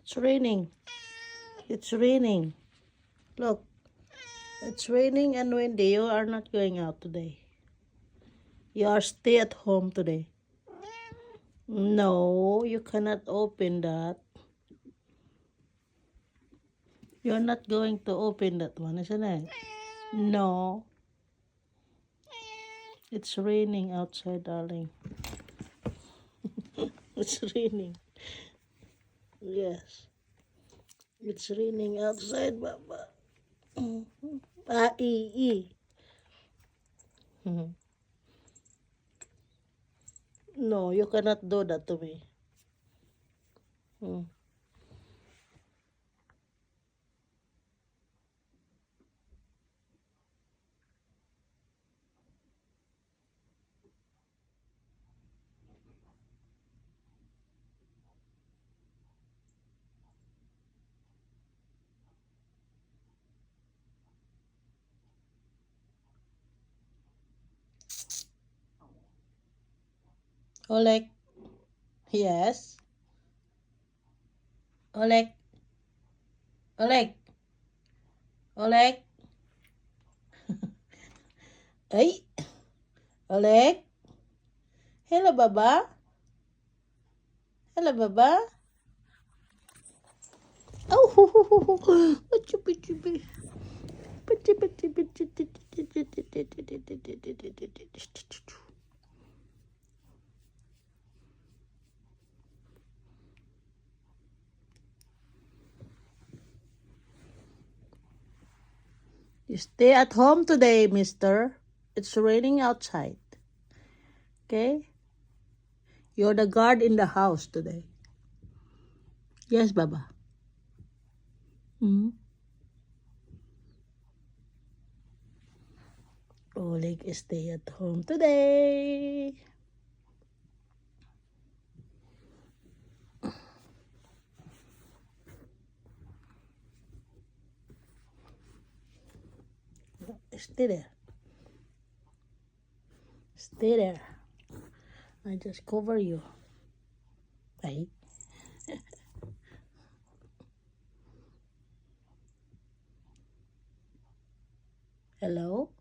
It's raining. It's raining. Look. It's raining and windy. You are not going out today. You are stay at home today. No, you cannot open that. You're not going to open that one, isn't it? No. It's raining outside, darling. It's raining. Yes. It's raining outside, Baba. E. No, you cannot do that to me. Oleg. Yes. Oleg. Oleg. Oleg. Ay. Oleg. Hello, Baba. Hello, Baba. Oh, chupi chupi. You stay at home today, mister. It's raining outside. Okay? You're the guard in the house today. Yes, Baba. Oleg stay at home today. Stay there. Stay there. I just cover you. Ay. Hello?